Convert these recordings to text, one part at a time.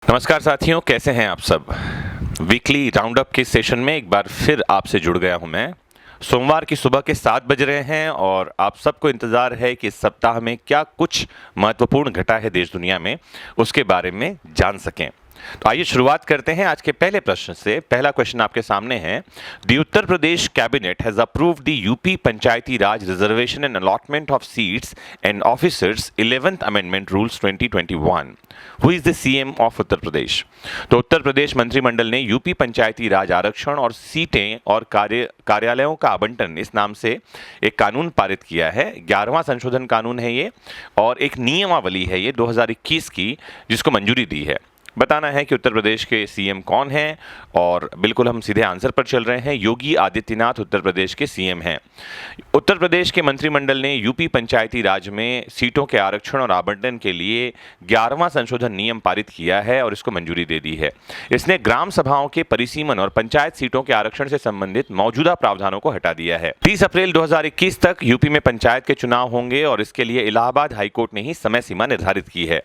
नमस्कार साथियों, कैसे हैं आप सब। वीकली राउंडअप के सेशन में एक बार फिर आपसे जुड़ गया हूं मैं। सोमवार की सुबह के 7 बज रहे हैं और आप सबको इंतज़ार है कि इस सप्ताह में क्या कुछ महत्वपूर्ण घटा है देश दुनिया में, उसके बारे में जान सकें। तो आइए शुरुआत करते हैं आज के पहले प्रश्न से। पहला क्वेश्चन आपके सामने है। The Uttar Pradesh cabinet has approved the UP panchayati raj reservation and allotment of seats and officers 11th amendment rules 2021। Who is the CM of Uttar Pradesh? तो उत्तर प्रदेश मंत्रिमंडल ने यूपी पंचायती राज आरक्षण और सीटें और कार्यालयों का आवंटन इस नाम से एक कानून पारित किया है। 11वां संशोधन कानून है ये और एक नियमावली है ये 2021 की, जिसको मंजूरी दी है। बताना है कि उत्तर प्रदेश के सीएम कौन हैं और बिल्कुल हम सीधे आंसर पर चल रहे हैं। योगी आदित्यनाथ उत्तर प्रदेश के सीएम हैं। उत्तर प्रदेश के मंत्रिमंडल ने यूपी पंचायती राज में सीटों के आरक्षण और आवंटन के लिए 11वां संशोधन नियम पारित किया है और इसको मंजूरी दे दी है। इसने ग्राम सभाओं के परिसीमन और पंचायत सीटों के आरक्षण से संबंधित मौजूदा प्रावधानों को हटा दिया है। 30 अप्रैल 2021 तक यूपी में पंचायत के चुनाव होंगे और इसके लिए इलाहाबाद हाईकोर्ट ने ही समय सीमा निर्धारित की है।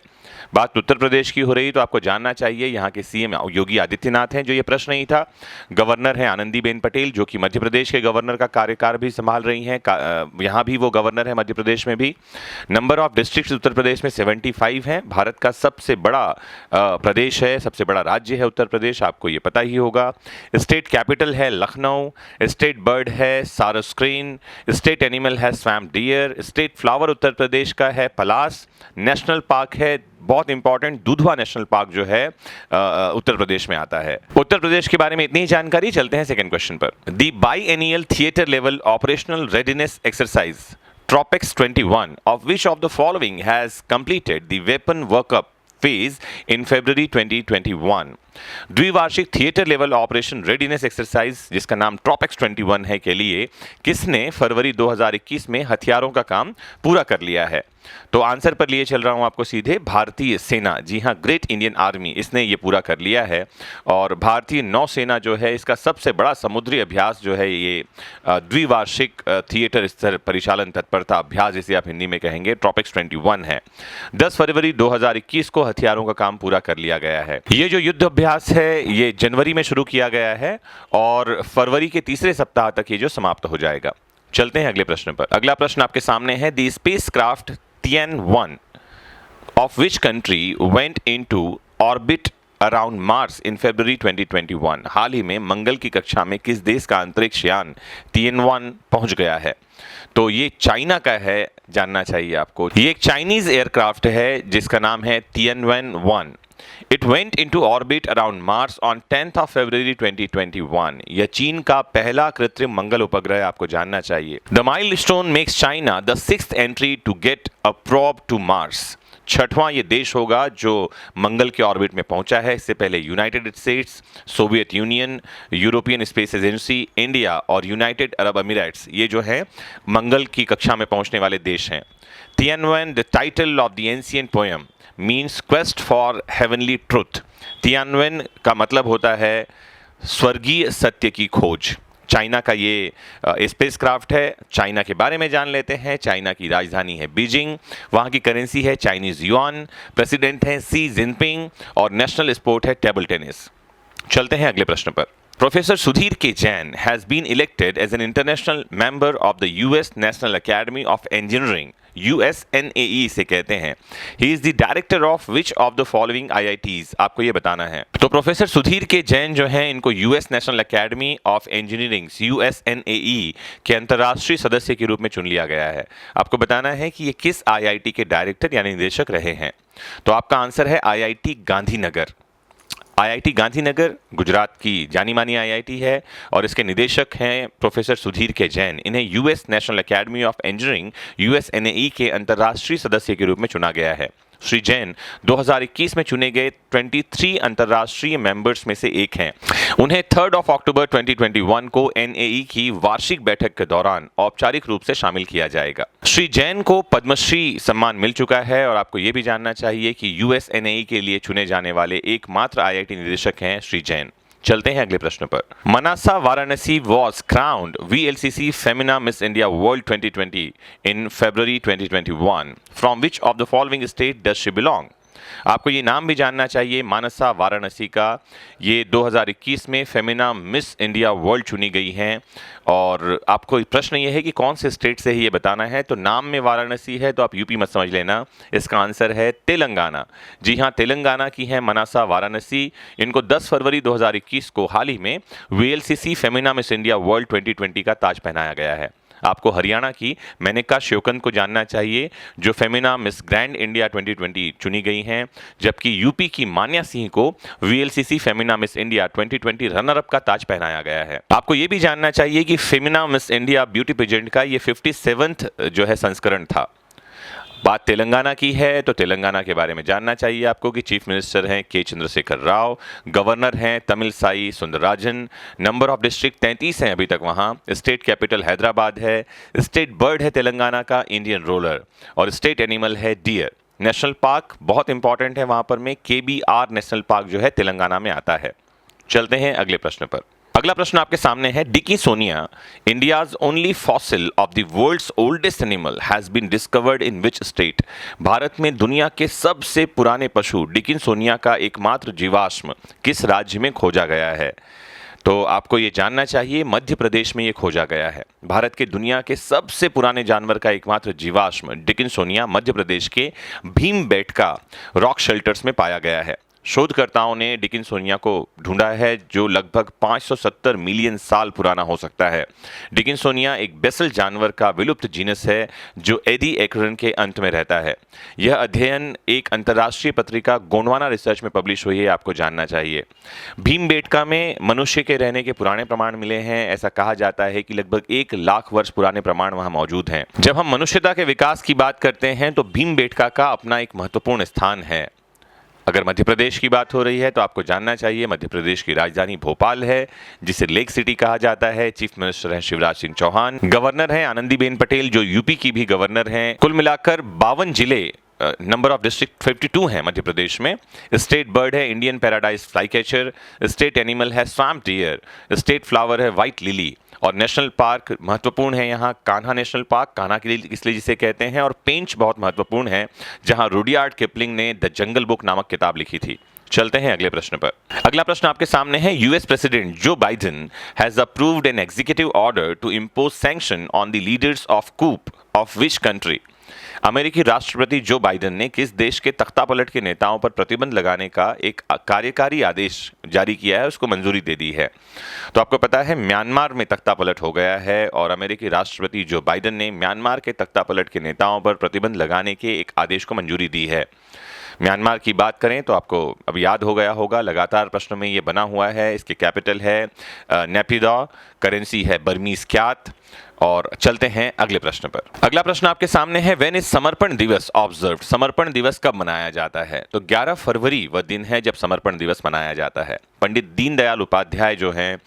बात उत्तर प्रदेश की हो रही तो आपको जानना चाहिए यहाँ के सीएम योगी आदित्यनाथ हैं, जो ये प्रश्न नहीं था। गवर्नर हैं आनंदीबेन पटेल, जो कि मध्य प्रदेश के गवर्नर का कार्यकाल भी संभाल रही हैं। यहाँ भी वो गवर्नर है मध्य प्रदेश में भी। Number of districts Uttar Pradesh में 75 हैं। भारत का सबसे बड़ा प्रदेश है, सबसे बड़ा राज्य है उत्तर प्रदेश, आपको ये पता ही होगा। स्टेट कैपिटल है लखनऊ। स्टेट बर्ड है सारस्क्रीन। स्टेट एनिमल है swamp dear. State flower Uttar Pradesh का है पलास। नेशनल पार्क है, बहुत इंपॉर्टेंट, दुधवा नेशनल पार्क जो है उत्तर प्रदेश में आता है। उत्तर प्रदेश के बारे में इतनी ही जानकारी। चलते हैं सेकंड क्वेश्चन पर। The biennial theatre level operational readiness exercise tropics 21 of which of the following has completed the weapon workup phase in February 2021? द्विवार्षिक theatre level operation readiness exercise, जिसका नाम ट्रॉपिक्स 21 है, के लिए किसने फरवरी 2021 में हथियारों का काम पूरा कर लिया है? तो आंसर पर लिए चल रहा हूं आपको सीधे। भारतीय सेना, जी हां, ग्रेट इंडियन आर्मी, इसने ये पूरा कर लिया है। और भारतीय नौसेना जो है, इसका सबसे बड़ा समुद्री अभ्यास जो है ये द्विवार्षिक थिएटर स्तर परिचालन तत्परता अभ्यास, जिसे आप हिंदी में कहेंगे, ट्रॉपिक्स 21 है। 10 फरवरी 2021 को हथियारों का काम पूरा कर लिया गया है। ये जो युद्ध अभ्यास है ये जनवरी में शुरू किया गया है और फरवरी के तीसरे सप्ताह तक ये जो समाप्त हो जाएगा। चलते हैं अगले प्रश्न पर। अगला प्रश्न आपके सामने है। The spacecraft Tian-1 of which country went into orbit around Mars in February 2021? हाल ही में मंगल की कक्षा में किस देश का अंतरिक्ष यान Tian-1 पहुंच गया है? तो ये चाइना का है, जानना चाहिए आपको। ये एक चाइनीज एयरक्राफ्ट है जिसका नाम है Tianwen-1। It went into orbit around Mars on 10th of February 2021. यह चीन का पहला कृत्रिम मंगल उपग्रह, आपको जानना चाहिए। The milestone makes China the 6th entry to get a probe to Mars. छठवां ये देश होगा जो मंगल के ऑर्बिट में पहुंचा है। इससे पहले United states, Soviet union, European space agency, India और यूनाइटेड अरब अमीराट्स, ये जो है मंगल की कक्षा में पहुंचने वाले देश हैं। Tianwen, the title of the ancient poem, means quest for heavenly truth. Tianwen का मतलब होता है स्वर्गीय सत्य की खोज। चाइना का ये स्पेसक्राफ्ट है। चाइना के बारे में जान लेते हैं। चाइना की राजधानी है बीजिंग, वहाँ की करेंसी है चाइनीज युआन, प्रेसिडेंट हैं सी जिनपिंग और नेशनल स्पोर्ट है टेबल टेनिस। चलते हैं अगले प्रश्न पर। Professor Sudhir K. Jain has been elected as an international member of the US National Academy of Engineering, USNAE इसे कहते हैं। He is the director of which of the following IITs? आपको ये बताना है। तो प्रोफेसर सुधीर के जैन जो हैं, इनको US national academy of engineering USNAE के अंतर्राष्ट्रीय सदस्य के रूप में चुन लिया गया है। आपको बताना है कि ये किस IIT के डायरेक्टर यानी निदेशक रहे हैं। तो आपका आंसर है IIT गांधीनगर। IIT गांधीनगर गुजरात की जानी मानी IIT है और इसके निदेशक हैं प्रोफेसर सुधीर के जैन। इन्हें US national academy of engineering USNAE के अंतर्राष्ट्रीय सदस्य के रूप में चुना गया है। श्री जैन 2021 में चुने गए 23 अंतर्राष्ट्रीय मेंबर्स में से एक हैं। उन्हें 3 अक्टूबर 2021 को NAE की वार्षिक बैठक के दौरान औपचारिक रूप से शामिल किया जाएगा। श्री जैन को पद्मश्री सम्मान मिल चुका है और आपको यह भी जानना चाहिए कि USNAE के लिए चुने जाने वाले एकमात्र IIT निदेशक हैं श्री जैन। चलते हैं अगले प्रश्न पर। Manasa Varanasi was crowned VLCC Femina Miss India world 2020 in February 2021. From which of the following state does she belong? आपको ये नाम भी जानना चाहिए, मानसा वाराणसी का। ये 2021 में फेमिना मिस इंडिया वर्ल्ड चुनी गई हैं। और आपको प्रश्न ये है कि कौन से स्टेट से ही ये बताना है, तो नाम में वाराणसी है तो आप यूपी मत समझ लेना, इसका आंसर है तेलंगाना। जी हाँ, तेलंगाना की है मानसा वाराणसी। इनको 10 फरवरी 2021 को हाल ही में VLCC Femina Miss India world 2020 का ताज पहनाया गया है। आपको हरियाणा की मेनका श्योकंद को जानना चाहिए, जो फेमिना मिस ग्रैंड इंडिया 2020 चुनी गई हैं, जबकि यूपी की मान्या सिंह को VLCC Femina Miss India 2020 runner up का ताज पहनाया गया है। आपको यह भी जानना चाहिए कि Femina Miss India beauty pageant का ये 57th जो है संस्करण था। बात तेलंगाना की है तो तेलंगाना के बारे में जानना चाहिए आपको कि चीफ मिनिस्टर हैं के चंद्रशेखर राव, गवर्नर हैं Tamilisai Soundararajan, number of district 33 हैं अभी तक वहां, स्टेट कैपिटल हैदराबाद है, स्टेट बर्ड है तेलंगाना का इंडियन रोलर, और स्टेट एनिमल है डियर। नेशनल पार्क बहुत इंपॉर्टेंट है वहां पर में, केबीआर नेशनल पार्क जो है तेलंगाना में आता है। चलते हैं अगले प्रश्न पर। अगला प्रश्न आपके सामने है, Dickinsonia, India's only fossil of the world's oldest animal has been discovered in which state. Bharat में दुनिया के सबसे पुराने पशु डिकिसोनिया का एकमात्र जीवाश्म किस राज्य में खोजा गया है? तो आपको ये जानना चाहिए, मध्य प्रदेश में ये खोजा गया है। भारत के दुनिया के सबसे पुराने जानवर का एकमात्र जीवाश्म डिकिसोनिया मध्य प्रदेश के भीमबेटका रॉक शेल्टर्स में पाया गया है। शोधकर्ताओं ने डिकिसोनिया को ढूंढा है, जो लगभग 570 मिलियन साल पुराना हो सकता है। डिकिसोनिया एक बेसल जानवर का विलुप्त जीनस है, जो एडी एक्रन के अंत में रहता है। यह अध्ययन एक अंतर्राष्ट्रीय पत्रिका गोंडवाना रिसर्च में पब्लिश हुई है, आपको जानना चाहिए। भीमबेटका में मनुष्य के रहने के पुराने प्रमाण मिले हैं। ऐसा कहा जाता है कि लगभग 1 लाख वर्ष पुराने प्रमाण वहां मौजूद हैं। जब हम मनुष्यता के विकास की बात करते हैं तो भीमबेटका का अपना एक महत्वपूर्ण स्थान है। अगर मध्य प्रदेश की बात हो रही है तो आपको जानना चाहिए, मध्य प्रदेश की राजधानी भोपाल है, जिसे लेक सिटी कहा जाता है। चीफ मिनिस्टर हैं शिवराज सिंह चौहान, गवर्नर हैं आनंदीबेन पटेल, जो यूपी की भी गवर्नर हैं। कुल मिलाकर 52 जिले, नंबर ऑफ डिस्ट्रिक्ट 52 है मध्य प्रदेश में। स्टेट बर्ड है Indian paradise flycatcher, state animal है स्वैम्प डियर, स्टेट फ्लावर है व्हाइट लिली, और नेशनल पार्क महत्वपूर्ण है यहाँ कान्हा नेशनल पार्क, कान्हा के लिए इसलिए जिसे कहते हैं, और पेंच बहुत महत्वपूर्ण है, जहाँ रुडियार्ड किपलिंग ने द जंगल बुक नामक किताब लिखी थी। चलते हैं अगले प्रश्न पर। अगला प्रश्न आपके सामने है, US president Joe Biden has approved an executive order to impose sanction on the leaders of coup of which country. अमेरिकी राष्ट्रपति जो बाइडेन ने किस देश के तख्तापलट के नेताओं पर प्रतिबंध लगाने का एक कार्यकारी आदेश जारी किया है, उसको मंजूरी दे दी है? तो आपको पता है म्यांमार में तख्तापलट हो गया है, और अमेरिकी राष्ट्रपति जो बाइडेन ने म्यांमार के तख्तापलट के नेताओं पर प्रतिबंध लगाने के एक आदेश को मंजूरी दी है। म्यांमार की बात करें तो आपको अब याद हो गया होगा, लगातार प्रश्न में ये बना हुआ है। इसकी कैपिटल है नेपिडॉ, करेंसी है बर्मीज क्यात। और चलते हैं अगले प्रश्न पर। अगला प्रश्न आपके सामने है, व्हेन इज समर्पण दिवस ऑब्जर्व्ड। समर्पण दिवस कब मनाया जाता है? तो 11 फरवरी वह दिन है जब समर्पण दिवस मनाया जाता है। पंडित दीनदयाल उपाध्याय जो हैं,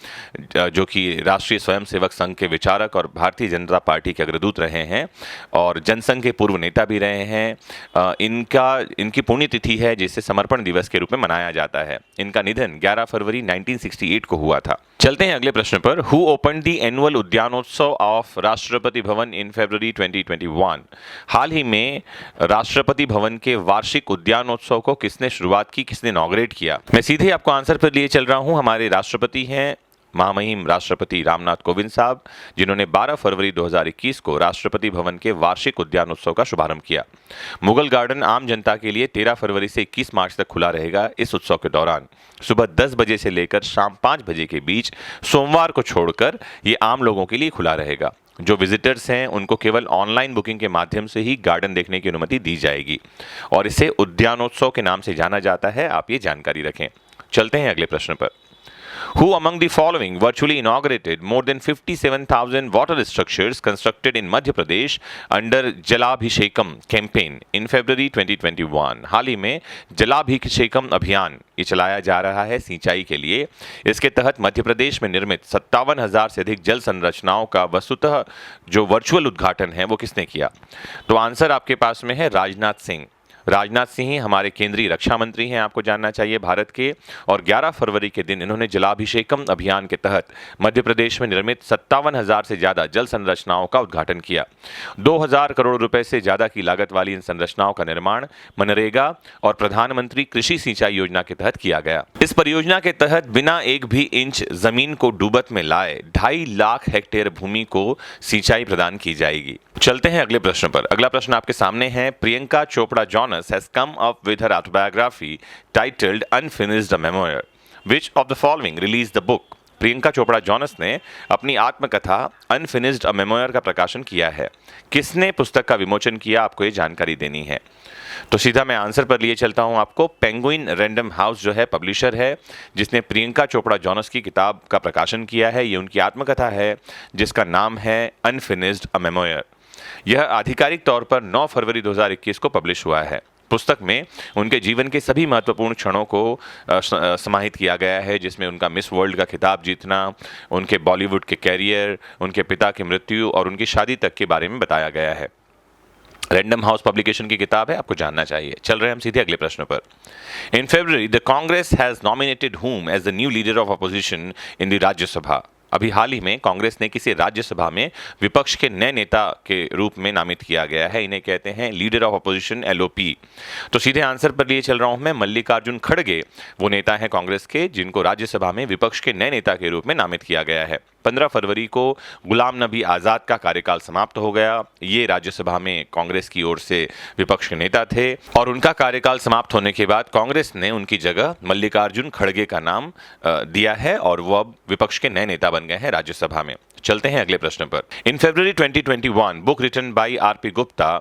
जो कि राष्ट्रीय स्वयंसेवक संघ के विचारक और भारतीय जनता पार्टी के अग्रदूत रहे हैं और जनसंघ के पूर्व नेता भी रहे हैं, इनकी पुण्यतिथि है जिसे समर्पण दिवस के रूप में मनाया जाता है। इनका निधन 11 फरवरी 1968 को हुआ था। चलते हैं अगले प्रश्न पर। Who open the annual Udyanotsav of Rashtrapati Bhavan in February 2021। हाल ही में राष्ट्रपति भवन के वार्षिक उद्यानोत्सव को किसने शुरुआत की, किसने इनॉग्रेट किया? मैं सीधे आपको आंसर पर लिए चल रहा हूं। हमारे राष्ट्रपति हैं महामहिम राष्ट्रपति रामनाथ कोविंद साहब, जिन्होंने 12 फरवरी 2021 को राष्ट्रपति भवन के वार्षिक उद्यानोत्सव का शुभारंभ किया। मुगल गार्डन आम जनता के लिए 13 फरवरी से 21 मार्च तक खुला रहेगा। इस उत्सव के दौरान सुबह 10 बजे से लेकर शाम 5 बजे के बीच सोमवार को छोड़कर ये आम लोगों के लिए खुला रहेगा। जो विजिटर्स हैं उनको केवल ऑनलाइन बुकिंग के माध्यम से ही गार्डन देखने की अनुमति दी जाएगी और इसे उद्यानोत्सव के नाम से जाना जाता है। आप ये जानकारी रखें। चलते हैं अगले प्रश्न पर। Who among the following virtually inaugurated more than 57,000 water structures constructed in Madhya Pradesh under Jalabhishekam campaign in February 2021? हाल ही में जलाभिषेकम अभियान ये चलाया जा रहा है सिंचाई के लिए। इसके तहत मध्य प्रदेश में निर्मित 57,000 से अधिक जल संरचनाओं का वस्तुतः जो वर्चुअल उद्घाटन है वो किसने किया? तो आंसर आपके पास में है राजनाथ सिंह। राजनाथ सिंह हमारे केंद्रीय रक्षा मंत्री हैं, आपको जानना चाहिए, भारत के। और 11 फरवरी के दिन इन्होंने जलाभिषेकम अभियान के तहत मध्य प्रदेश में निर्मित 57,000 से ज्यादा जल संरचनाओं का उद्घाटन किया। 2,000 करोड़ रुपए से ज्यादा की लागत वाली इन संरचनाओं का निर्माण मनरेगा और प्रधानमंत्री कृषि सिंचाई योजना के तहत किया गया। इस परियोजना के तहत बिना एक भी इंच जमीन को डूबत में लाए 2.5 लाख हेक्टेयर भूमि को सिंचाई प्रदान की जाएगी। चलते हैं अगले प्रश्न पर। अगला प्रश्न आपके सामने है, Priyanka Chopra Jonas has come up with her autobiography titled Unfinished a Memoir. Which of the following released the book? Priyanka Chopra Jonas ने अपनी आत्मकथा अनफिनिश्ड अ मेमोयर का प्रकाशन किया है। किसने पुस्तक का विमोचन किया, आपको ये जानकारी देनी है। तो सीधा मैं आंसर पर लिए चलता हूं आपको। पेंगुइन रैंडम हाउस जो है पब्लिशर है जिसने प्रियंका चोपड़ा जॉनस की किताब का प्रकाशन किया है। ये उनकी आत्मकथा है जिसका नाम है अनफिनिश्ड अ मेमोयर। यह आधिकारिक तौर पर 9 फरवरी 2021 को पब्लिश हुआ है। पुस्तक में उनके जीवन के सभी महत्वपूर्ण क्षणों को समाहित किया गया है, जिसमें उनका मिस वर्ल्ड का खिताब जीतना, उनके बॉलीवुड के कैरियर, उनके पिता की मृत्यु और उनकी शादी तक के बारे में बताया गया है। रैंडम हाउस पब्लिकेशन की किताब है, आपको जानना चाहिए। चल रहे हैं हम सीधे अगले प्रश्न पर। In February the Congress has nominated whom as the new leader of opposition in the Rajya Sabha. अभी हाल ही में कांग्रेस ने किसी राज्यसभा में विपक्ष के नए नेता के रूप में नामित किया गया है। इन्हें कहते हैं लीडर ऑफ अपोजिशन LOP। तो सीधे आंसर पर लिए चल रहा हूं मैं। मल्लिकार्जुन खड़गे वो नेता हैं कांग्रेस के जिनको राज्यसभा में विपक्ष के नए नेता के रूप में नामित किया गया है। 15 फरवरी को गुलाम नबी आज़ाद का कार्यकाल समाप्त हो गया। ये राज्यसभा में कांग्रेस की ओर से विपक्ष के नेता थे और उनका कार्यकाल समाप्त होने के बाद कांग्रेस ने उनकी जगह मल्लिकार्जुन खड़गे का नाम दिया है और वो अब विपक्ष के नए नेता बन गए हैं राज्यसभा में। चलते हैं अगले प्रश्न पर। In February 2021 book written by RP Gupta,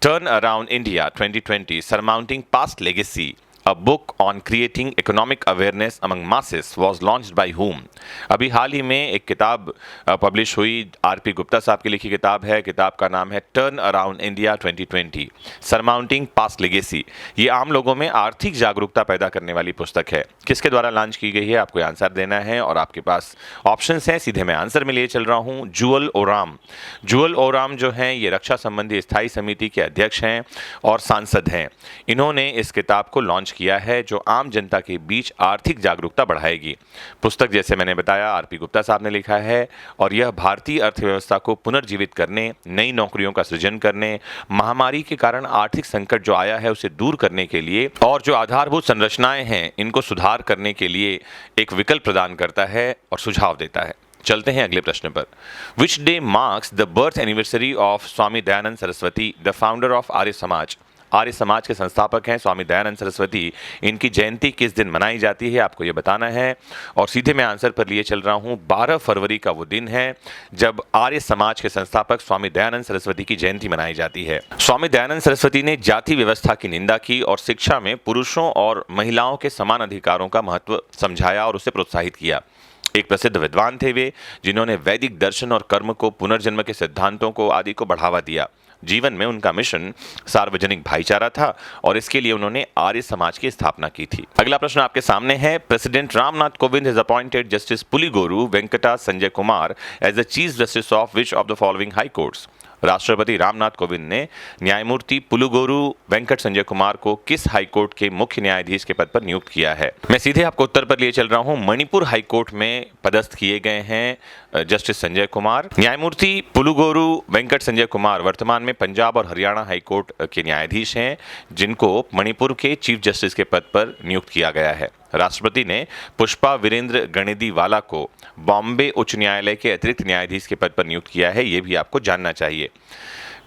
turn around India 2020 surmounting past legacy, A book on creating economic awareness among masses was launched by whom? अभी हाल ही में एक किताब पब्लिश हुई, RP गुप्ता साहब की लिखी किताब है। किताब का नाम है turn around India 2020 surmounting past legacy. ये आम लोगों में आर्थिक जागरूकता पैदा करने वाली पुस्तक है। किसके द्वारा लॉन्च की गई है, आपको आंसर देना है और आपके पास ऑप्शंस हैं। सीधे मैं आंसर में लिए चल रहा हूँ, जुअल ओराम। जुअल ओराम जो हैं ये रक्षा संबंधी स्थायी समिति के अध्यक्ष हैं और सांसद हैं। इन्होंने इस किताब को लॉन्च किया है जो आम जनता के बीच आर्थिक जागरूकता बढ़ाएगी। पुस्तक जैसे मैंने बताया RP गुप्ता साहब ने लिखा है और यह भारतीय अर्थव्यवस्था को पुनर्जीवित करने, नई नौकरियों का सृजन करने, महामारी के कारण आर्थिक संकट जो आया है उसे दूर करने के लिए और जो आधारभूत संरचनाएं हैं इनको सुधार करने के लिए एक विकल्प प्रदान करता है और सुझाव देता है। चलते हैं अगले प्रश्न पर। Which day marks the birth anniversary of Swami Dayanand Saraswati, the founder of Arya Samaj. Arya समाज के संस्थापक हैं स्वामी दयानंद सरस्वती। इनकी जयंती किस दिन मनाई जाती है, आपको यह बताना है और सीधे मैं आंसर पर लिए चल रहा हूं। 12 फरवरी का वो दिन है जब आर्य समाज के संस्थापक स्वामी दयानंद सरस्वती की जयंती मनाई जाती है। स्वामी दयानंद सरस्वती ने जाति व्यवस्था की निंदा की और शिक्षा में पुरुषों और महिलाओं के समान अधिकारों का महत्व समझाया और उसे प्रोत्साहित किया। एक प्रसिद्ध विद्वान थे वे, जिन्होंने वैदिक दर्शन और कर्म को, पुनर्जन्म के सिद्धांतों को आदि को बढ़ावा दिया। जीवन में उनका मिशन सार्वजनिक भाईचारा था और इसके लिए उन्होंने आर्य समाज की स्थापना की थी। अगला प्रश्न आपके सामने है। President Ram Nath Kovind has appointed justice Puligoru Venkata Sanjay Kumar as the chief justice of which of the following high courts. राष्ट्रपति रामनाथ कोविंद ने न्यायमूर्ति पुलुगोरू वेंकट संजय कुमार को किस हाईकोर्ट के मुख्य न्यायाधीश के पद पर नियुक्त किया है। मैं सीधे आपको उत्तर पर लिए चल रहा हूं। मणिपुर हाईकोर्ट में पदस्थ किए गए हैं जस्टिस संजय कुमार। न्यायमूर्ति पुलुगोरू वेंकट संजय कुमार वर्तमान में पंजाब और हरियाणा हाईकोर्ट के न्यायाधीश हैं, जिनको मणिपुर के चीफ जस्टिस के पद पर नियुक्त किया गया है। राष्ट्रपति ने पुष्पा वीरेंद्र गणेदीवाला को बॉम्बे उच्च न्यायालय के अतिरिक्त न्यायाधीश के पद पर नियुक्त किया है। ये भी आपको जानना चाहिए।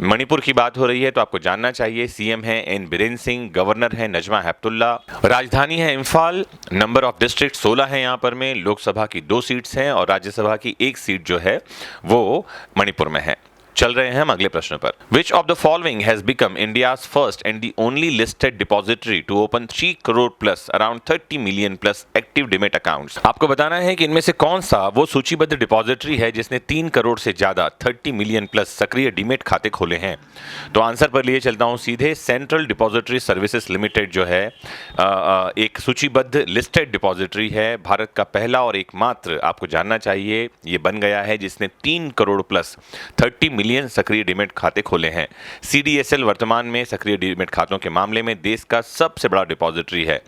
मणिपुर की बात हो रही है तो आपको जानना चाहिए सीएम है एन बीरेन सिंह, गवर्नर है नजमा हेपतुल्ला, राजधानी है इम्फाल, नंबर ऑफ डिस्ट्रिक्ट 16 है यहाँ पर में, लोकसभा की 2 सीट्स हैं और राज्यसभा की 1 सीट जो है वो मणिपुर में है। चल रहे हैं हम अगले प्रश्न पर। Which of the following has become India's first and the only listed depository to open 3 crore plus around 30 million plus active demat accounts? आपको बताना है कि इनमें से कौन सा वो सूचीबद्ध डिपॉजिटरी है जिसने 3 करोड़ से ज्यादा 30 मिलियन प्लस सक्रिय डीमेट खाते खोले हैं। तो आंसर पर लिए चलता हूं सीधे। सेंट्रल डिपॉजिटरी सर्विसेज लिमिटेड जो है एक सूचीबद्ध लिस्टेड डिपॉजिटरी है, भारत का पहला और एकमात्र, आपको जानना चाहिए, ये बन गया है जिसने 3 करोड़ प्लस 30 मिलियन सक्रिय डीमैट खाते खोले हैं। CDSL वर्तमान में सक्रिय डीमैट खातों के मामले में देश का सबसे बड़ा डिपॉजिटरी है।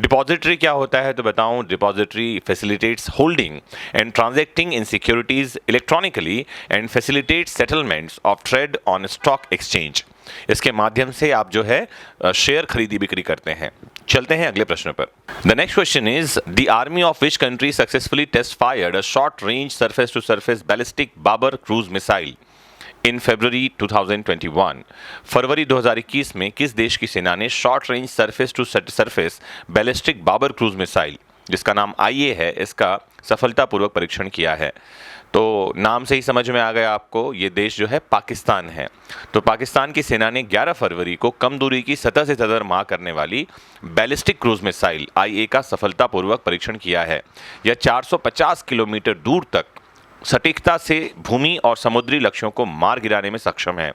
डिपॉजिटरी क्या होता है तो बताऊं, depository facilitates holding and transacting in securities electronically and facilitates settlements of trade on stock exchange. इसके माध्यम से आप जो है शेयर खरीदी बिक्री करते हैं। चलते हैं अगले प्रश्न पर। The next question is the army of which country successfully test fired a short range surface to surface ballistic Babur cruise missile in February 2021। फरवरी 2021 में किस देश की सेना ने short range surface to surface ballistic Babur cruise missile, जिसका नाम IA है, इसका सफलतापूर्वक परीक्षण किया है? तो नाम से ही समझ में आ गया आपको, ये देश जो है पाकिस्तान है। तो पाकिस्तान की सेना ने 11 फरवरी को कम दूरी की सतह से सतह मार करने वाली बैलिस्टिक क्रूज मिसाइल IA का सफलतापूर्वक परीक्षण किया है। यह 450 किलोमीटर दूर तक सटीकता से भूमि और समुद्री लक्ष्यों को मार गिराने में सक्षम है।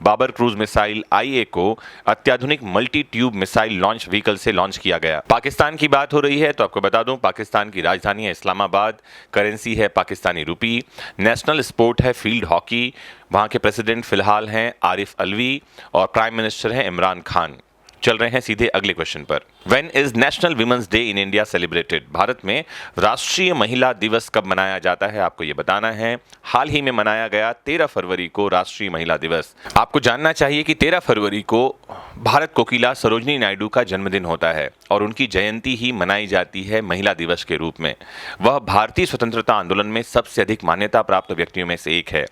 बाबर क्रूज मिसाइल IA को अत्याधुनिक multi tube missile launch vehicle से लॉन्च किया गया। पाकिस्तान की बात हो रही है तो आपको बता दूं, पाकिस्तान की राजधानी है इस्लामाबाद, करेंसी है पाकिस्तानी रुपी, नेशनल स्पोर्ट है फील्ड हॉकी, वहां के प्रेसिडेंट फिलहाल हैं आरिफ अलवी और प्राइम मिनिस्टर हैं इमरान खान। चल रहे हैं सीधे अगले क्वेश्चन पर। When is national women's day in India celebrated? Bharat में राष्ट्रीय महिला दिवस कब मनाया जाता है, आपको ये बताना है। हाल ही में मनाया गया 13 फरवरी को राष्ट्रीय महिला दिवस। आपको जानना चाहिए कि 13 फरवरी को भारत कोकिला सरोजनी नायडू का जन्मदिन होता है और उनकी जयंती ही मनाई जाती है महिला दिवस के रूप में। वह भारतीय स्वतंत्रता आंदोलन में सबसे अधिक मान्यता प्राप्त व्यक्तियों में से एक है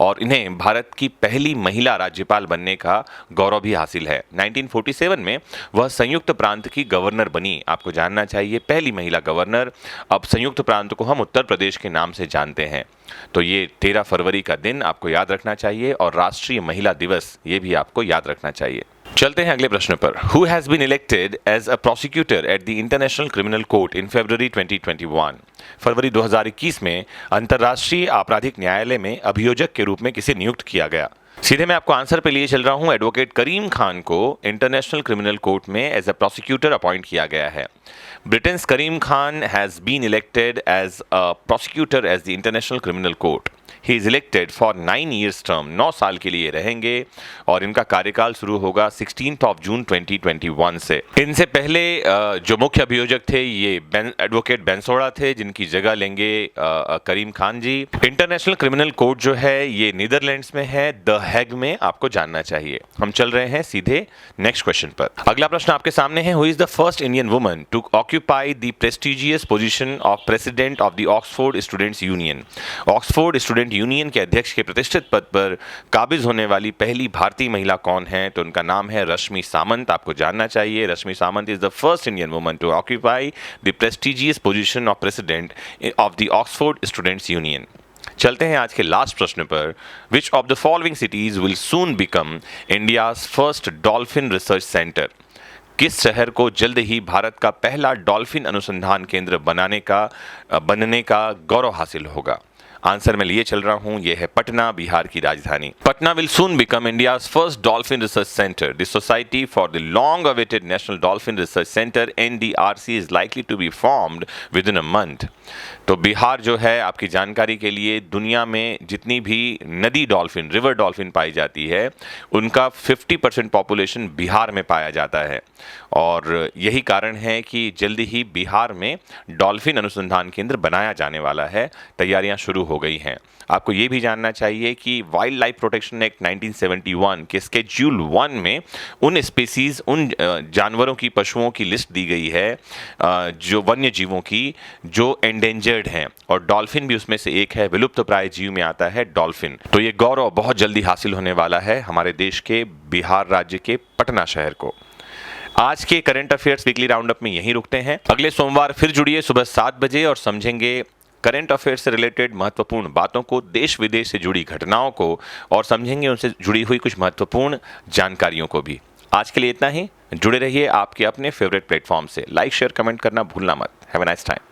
और इन्हें भारत की पहली महिला राज्यपाल बनने का गौरव भी हासिल है। 1947 में वह संयुक्त प्रांत की गवर्नर बनी। आपको जानना चाहिए, पहली महिला गवर्नर। अब संयुक्त प्रांत को हम उत्तर प्रदेश के नाम से जानते हैं। तो ये 13 फरवरी का दिन आपको याद रखना चाहिए और राष्ट्रीय महिला दिवस ये भी आपको याद रखना चाहिए। चलते हैं अगले प्रश्न पर। Who has been elected as a prosecutor at the International Criminal Court in February 2021? फरवरी 2021 में अंतर्राष्ट्रीय आपराधिक न्यायालय में अभियोजक के रूप में किसे नियुक्त किया गया? सीधे मैं आपको आंसर पे लिए चल रहा हूं। एडवोकेट करीम खान को इंटरनेशनल क्रिमिनल कोर्ट में एज अ प्रोसिक्यूटर अपॉइंट किया गया है। Britain's Karim Khan has been elected as a prosecutor as the International Criminal Court. He is elected for 9 years term, 9 साल के लिए रहेंगे और इनका कार्यकाल शुरू होगा 16 जून 2021 से। इनसे पहले जो मुख्य अभियोजक थे ये एडवोकेट बेंसोड़ा थे, जिनकी जगह लेंगे करीम खान जी। इंटरनेशनल क्रिमिनल कोर्ट जो है ये नीदरलैंड्स में है, द हैग में, आपको जानना चाहिए। हम चल रहे हैं सीधे नेक्स्ट क्वेश्चन पर। अगला प्रश्न आपके सामने है। Who is the first Indian woman to occupy the prestigious position of president of the Oxford Students Union? Oxford Student Union के अध्यक्ष के प्रतिष्ठित पद पर काबिज होने वाली पहली भारतीय महिला कौन है? तो उनका नाम है रश्मि सामंत। आपको जानना चाहिए, Rashmi Samant is the first Indian woman to occupy the prestigious position of president of the Oxford Students Union. चलते हैं आज के लास्ट प्रश्न पर। Which of the following cities will soon become India's first dolphin research centre? किस शहर को जल्द ही भारत का पहला डॉल्फिन अनुसंधान केंद्र बनने का गौरव हासिल होगा? आंसर मैं लिए चल रहा हूं, यह है पटना, बिहार की राजधानी। Patna will soon become India's first dolphin research centre. The society for the long awaited national dolphin research centre NDRC is likely to be formed within a month. तो बिहार जो है, आपकी जानकारी के लिए, दुनिया में जितनी भी नदी डॉल्फिन, रिवर डॉल्फिन पाई जाती है, उनका 50% पॉपुलेशन बिहार में पाया जाता है और यही कारण है कि जल्दी ही बिहार में डॉल्फिन अनुसंधान केंद्र बनाया जाने वाला है। तैयारियां शुरू हो गई हैं। आपको ये भी जानना चाहिए कि वाइल्ड लाइफ प्रोटेक्शन एक्ट 1971 के स्केड्यूल 1 में उन स्पीसीज, उन जानवरों की, पशुओं की लिस्ट दी गई है जो वन्य जीवों की जो एंडेंजर्ड हैं, और डॉल्फिन भी उसमें से एक है। विलुप्त प्राय जीव में आता है डॉल्फिन। तो ये गौरव बहुत जल्दी हासिल होने वाला है हमारे देश के बिहार राज्य के पटना शहर को। आज के current affairs weekly round up में यहीं रुकते हैं। अगले सोमवार फिर जुड़िए सुबह 7 बजे और समझेंगे करंट अफेयर्स से रिलेटेड महत्वपूर्ण बातों को, देश विदेश से जुड़ी घटनाओं को, और समझेंगे उनसे जुड़ी हुई कुछ महत्वपूर्ण जानकारियों को भी। आज के लिए इतना ही। जुड़े रहिए आपके अपने फेवरेट प्लेटफॉर्म से। लाइक, शेयर, कमेंट करना भूलना मत। Have a nice time.